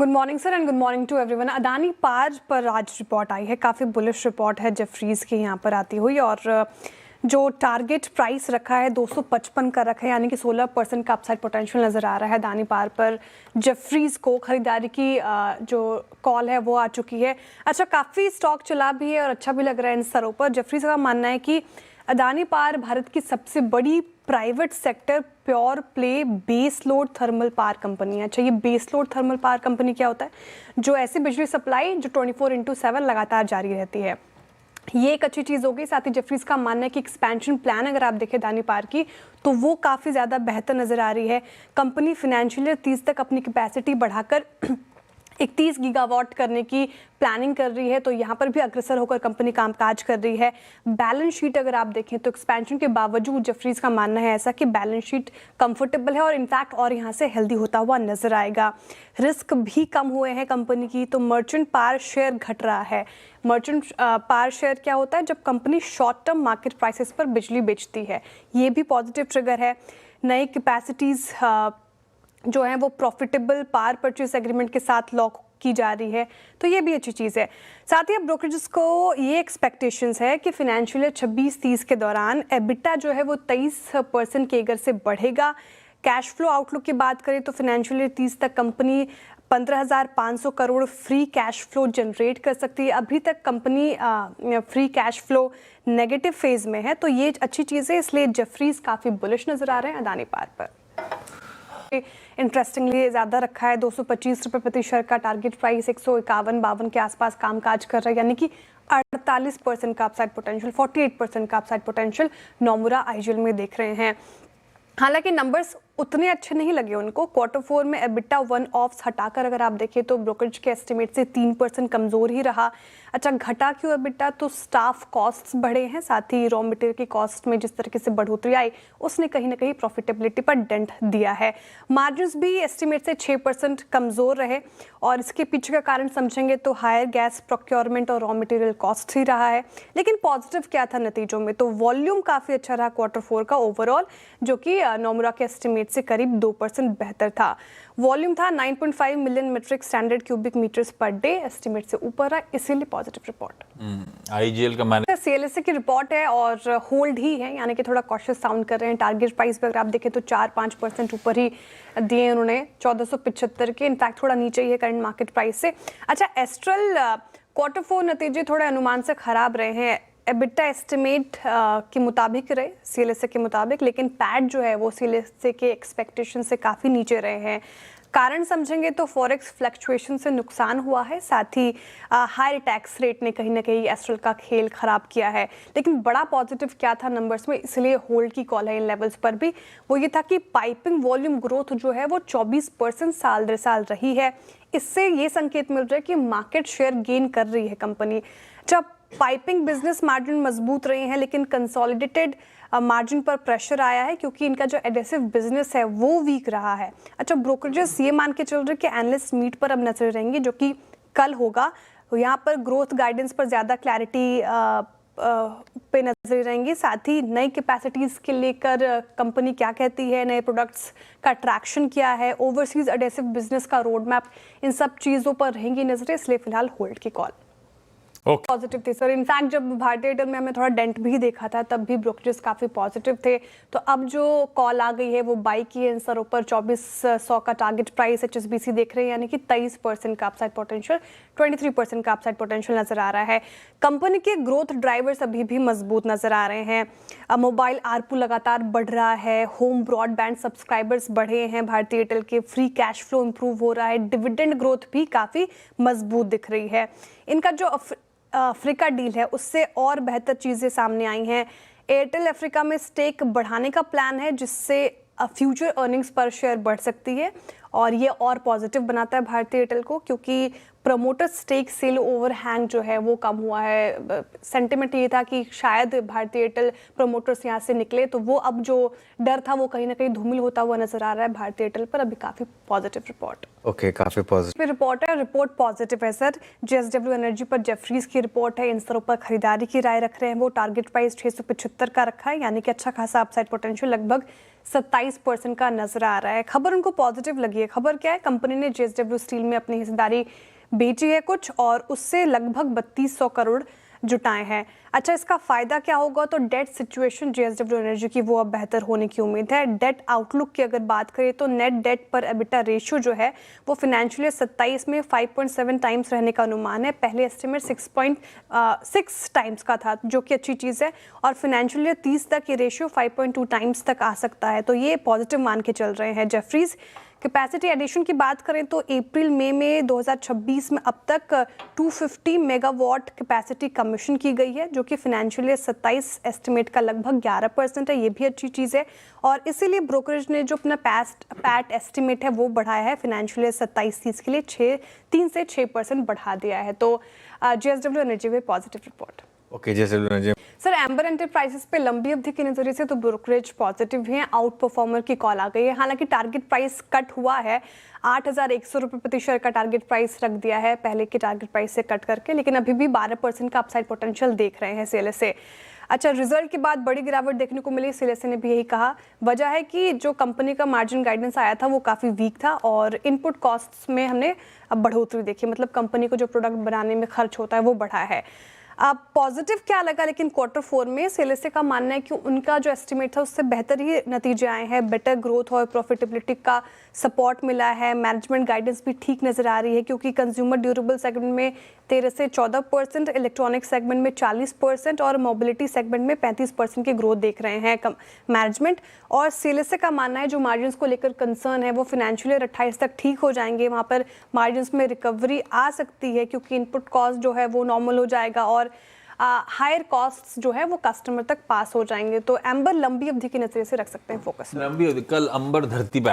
Good morning sir and good morning to everyone. Adani पार पर आज रिपोर्ट आई है, काफ़ी बुलिश रिपोर्ट है जेफरीज की यहाँ पर आती हुई, और जो टारगेट प्राइस रखा है 255 का रखा है, यानी कि 16% का अपसाइड पोटेंशियल नज़र आ रहा है अदानी पार पर। जेफरीज को खरीदारी की जो कॉल है वो आ चुकी है। अच्छा, काफ़ी स्टॉक चला भी है और अच्छा भी लग रहा है इन स्तरों पर। जेफरीज का मानना है कि अदानी पार भारत की सबसे बड़ी private sector pure play base load thermal power company है। अच्छा, ये base load thermal power company क्या होता है? जो ऐसी बिजली सप्लाई जो 24/7 लगातार जारी रहती है, ये एक अच्छी चीज़ होगी। साथ ही जेफरीज का मानना है कि एक्सपेंशन प्लान अगर आप देखें अदानी पावर की, तो वो काफ़ी ज़्यादा बेहतर नज़र आ रही है। कंपनी फाइनेंशियल ईयर 30 तक अपनी कैपेसिटी बढ़ाकर 31 गीगावाट करने की प्लानिंग कर रही है, तो यहाँ पर भी अग्रसर होकर कंपनी कामकाज कर रही है। बैलेंस शीट अगर आप देखें तो एक्सपेंशन के बावजूद जेफरीज का मानना है ऐसा कि बैलेंस शीट कंफर्टेबल है और इनफैक्ट और यहाँ से हेल्दी होता हुआ नजर आएगा। रिस्क भी कम हुए हैं कंपनी की। तो मर्चेंट पावर शेयर घट रहा है। मर्चेंट पावर शेयर क्या होता है? जब company short term market prices पर बिजली बेचती है, ये भी पॉजिटिव ट्रिगर है। नई कैपेसिटीज़ जो है वो प्रॉफिटेबल पावर परचेज एग्रीमेंट के साथ लॉक की जा रही है, तो ये भी अच्छी चीज़ है। साथ ही अब ब्रोकरेजेस को ये एक्सपेक्टेशंस है कि फाइनेंशियल ईयर 26-30 के दौरान एबिटा जो है वो 23% केगर से बढ़ेगा। कैश फ्लो आउटलुक की बात करें तो फाइनेंशियल ईयर 30 तक company 15,500 crore free cash flow generate कर सकती है। अभी तक company free cash flow negative phase में है, तो ये अच्छी चीज़ है। इसलिए जेफरीज काफ़ी बुलिश नज़र आ रहे हैं अदानी पावर पर। इंटरेस्टिंगली ज़्यादा रखा है, 225 रुपये प्रति शेयर का टारगेट प्राइस, 151-52 के आसपास कामकाज कर रहा है, यानी कि 48% का अपसाइड पोटेंशियल, 48% का अपसाइड पोटेंशियल नोमुरा आईजीएल में देख रहे हैं। हालांकि नंबर्स उतने अच्छे नहीं लगे उनको। Q4 में एबिटा वन ऑफ्स हटाकर अगर आप देखें तो ब्रोकरेज के एस्टिमेट से 3% कमज़ोर ही रहा। अच्छा, घटा क्यों एबिटा? तो स्टाफ कॉस्ट्स बढ़े हैं, साथ ही रॉ मटेरियल की कॉस्ट में जिस तरीके से बढ़ोतरी आई उसने कहीं ना कहीं प्रॉफिटेबिलिटी पर डेंट दिया है। मार्जिन्स भी एस्टिमेट से 6% कमज़ोर रहे, और इसके पीछे का कारण समझेंगे तो हायर गैस प्रोक्योरमेंट और रॉ मटेरियल कॉस्ट ही रहा है। लेकिन पॉजिटिव क्या था नतीजों में? तो वॉल्यूम काफ़ी अच्छा रहा Q4 का ओवरऑल, जो कि नोमुरा के एस्टिमेट से करीब 2% बेहतर था। वॉल्यूम था 9.5 million metric standard cubic metres per day, estimate से ऊपर है, इसीलिए पॉजिटिव रिपोर्ट। आईजीएल का मैनेजर सीएलएसए की रिपोर्ट है और होल्ड ही है, यानी कि थोड़ा कॉशियस साउंड कर रहे हैं। टारगेट प्राइस पे अगर आप देखें तो 4-5% ऊपर ही दिए उन्होंने, 1475 के, इनफैक्ट थोड़ा नीचे ही है करंट मार्केट प्राइस से। अच्छा, एस्ट्रल Q4 नतीजे थोड़े अनुमान से खराब रहे हैं। एबिटा एस्टिमेट के मुताबिक रहे सीएलएसए के मुताबिक, लेकिन पैट जो है वो सीएलएसए के एक्सपेक्टेशन से काफ़ी नीचे रहे हैं। कारण समझेंगे तो फॉरेक्स फ्लक्चुएशन से नुकसान हुआ है, साथ ही हाई टैक्स रेट ने कहीं ना कहीं एस्ट्रल का खेल खराब किया है। लेकिन बड़ा पॉजिटिव क्या था नंबर्स में, इसलिए होल्ड की कॉल है इन लेवल्स पर भी, वो ये था कि पाइपिंग वॉल्यूम ग्रोथ जो है वो 24% साल दर साल रही है। इससे ये संकेत मिल रहा है कि मार्केट शेयर गेन कर रही है कंपनी। जब पाइपिंग बिजनेस मार्जिन मजबूत रहे हैं, लेकिन कंसोलिडेटेड मार्जिन पर प्रेशर आया है क्योंकि इनका जो एडेसिव बिजनेस है वो वीक रहा है। अच्छा, ब्रोकरेजेस ये मान के चल रहे कि एनालिस्ट मीट पर अब नजर रहेंगे, जो कि कल होगा। तो यहाँ पर ग्रोथ गाइडेंस पर ज़्यादा क्लैरिटी पे नजर रहेंगी। साथ ही नई कैपेसिटीज़ के लेकर कंपनी क्या कहती है, नए प्रोडक्ट्स का ट्रैक्शन क्या है, ओवरसीज एडेसिव बिजनेस का रोड मैप, इन सब चीज़ों पर रहेंगी नजरें, इसलिए फिलहाल होल्ड की कॉल। पॉजिटिव थी सर। इनफैक्ट जब भारतीय एयरटेल में हमें थोड़ा डेंट भी देखा था, तब भी ब्रोकरेजेस काफ़ी पॉजिटिव थे। तो अब जो कॉल आ गई है वो बाई की है इन सरों पर। 2400 का टारगेट प्राइस एचएसबीसी देख रहे हैं, यानी कि 23% का अपसाइड पोटेंशियल, 23% का अपसाइड पोटेंशियल नजर आ रहा है। कंपनी के ग्रोथ ड्राइवर्स अभी भी मजबूत नजर आ रहे हैं। मोबाइल आरपू लगातार बढ़ रहा है, होम ब्रॉडबैंड सब्सक्राइबर्स बढ़े हैं भारतीय एयरटेल के, फ्री कैश फ्लो इंप्रूव हो रहा है, डिविडेंड ग्रोथ भी काफ़ी मजबूत दिख रही है। इनका जो अफ्रीका डील है उससे और बेहतर चीज़ें सामने आई हैं। एयरटेल अफ्रीका में स्टेक बढ़ाने का प्लान है, जिससे फ्यूचर अर्निंग्स पर शेयर बढ़ सकती है, और ये और पॉजिटिव बनाता है भारतीय एयरटेल को, क्योंकि प्रमोटर स्टेक सेल ओवरहैंग जो है वो कम हुआ है। सेंटिमेंट ये था कि शायद भारतीय एयरटेल प्रमोटर्स यहाँ से निकले, तो वो अब जो डर था वो कहीं ना कहीं धूमिल होता हुआ नजर आ रहा है भारतीय एयरटेल पर। अभी काफ़ी पॉजिटिव रिपोर्ट। ओके, काफ़ी पॉजिटिव रिपोर्ट है, रिपोर्ट पॉजिटिव है सर। जेएसडब्ल्यू एनर्जी पर जेफरीज की रिपोर्ट है, इन स्तरों पर खरीदारी की राय रख रहे हैं वो। टारगेट प्राइस 675 का रखा है, यानी कि अच्छा खासा अपसाइड पोटेंशियल, लगभग 27% का नजर आ रहा है। खबर उनको पॉजिटिव लगी है। खबर क्या है? कंपनी ने जेएसडब्ल्यू स्टील में अपनी हिस्सेदारी बेची है कुछ और उससे लगभग 3200 करोड़ जुटाए हैं। अच्छा, इसका फायदा क्या होगा? तो डेट सिचुएशन जेएसडब्ल्यू एनर्जी की वो अब बेहतर होने की उम्मीद है। डेट आउटलुक की अगर बात करें तो नेट डेट पर एबिटा रेशियो जो है वो फाइनेंशियल ईयर 27 में 5.7 टाइम्स रहने का अनुमान है। पहले एस्टिमेट 6.6 टाइम्स का था, जो कि अच्छी चीज़ है, और फाइनेंशियल ईयर 30 तक ये रेशियो 5.2 टाइम्स तक आ सकता है, तो ये पॉजिटिव मान के चल रहे हैं। जेफरीज कैपेसिटी एडिशन की बात करें तो अप्रैल मई में 2026 में अब तक 250 मेगावाट कैपेसिटी कमीशन की गई है, जो कि फाइनेंशियल ईयर 27 एस्टिमेट का लगभग 11% है। ये भी अच्छी चीज़ है और इसीलिए ब्रोकरेज ने जो अपना पैट एस्टिमेट है वो बढ़ाया है फाइनेंशियल ईयर 27-30 के लिए 3 से 6% बढ़ा दिया है। तो जेएसडब्ल्यू एनर्जी में positive report. Okay, JSW energy sir, amber enterprises पे लंबी अवधि के नजरिए से तो ब्रोकरेज पॉजिटिव है, आउट परफॉर्मर की कॉल आ गई है। हालांकि टारगेट प्राइस कट हुआ है, 8,100 रुपये प्रति शेयर का टारगेट प्राइस रख दिया है पहले के टारगेट प्राइस से कट करके, लेकिन अभी भी 12% का अपसाइड पोटेंशियल देख रहे हैं सीएलएसए। अच्छा, रिजल्ट के बाद बड़ी गिरावट देखने को मिली। सीएलएसए ने भी यही कहा। वजह है कि जो कंपनी का मार्जिन गाइडेंस आया था वो काफ़ी वीक था और इनपुट कॉस्ट्स में हमने अब बढ़ोतरी देखी, मतलब कंपनी को जो प्रोडक्ट बनाने में खर्च होता है वो बढ़ा है। अब पॉजिटिव क्या लगा, लेकिन Q4 में सीएलएसए का मानना है कि उनका जो एस्टिमेट था उससे बेहतर ही नतीजे आए हैं। बेटर ग्रोथ और प्रॉफिटेबिलिटी का सपोर्ट मिला है। मैनेजमेंट गाइडेंस भी ठीक नज़र आ रही है, क्योंकि कंज्यूमर ड्यूरेबल सेगमेंट में 13 से 14%, इलेक्ट्रॉनिक सेगमेंट में 40% और मोबिलिटी सेगमेंट में 35% की ग्रोथ देख रहे हैं मैनेजमेंट। और सीएलएसए का मानना है जो मार्जिन को लेकर कंसर्न है वो फाइनेंशियल ईयर 28 तक ठीक हो जाएंगे। वहाँ पर मार्जिन में रिकवरी आ सकती है, क्योंकि इनपुट कॉस्ट जो है वो नॉर्मल हो जाएगा और हायर कॉस्ट्स जो है वो कस्टमर तक पास हो जाएंगे। तो एम्बर लंबी अवधि की नजरिए से रख सकते हैं फोकस में। लंबी अवधि, कल अंबर धरती पे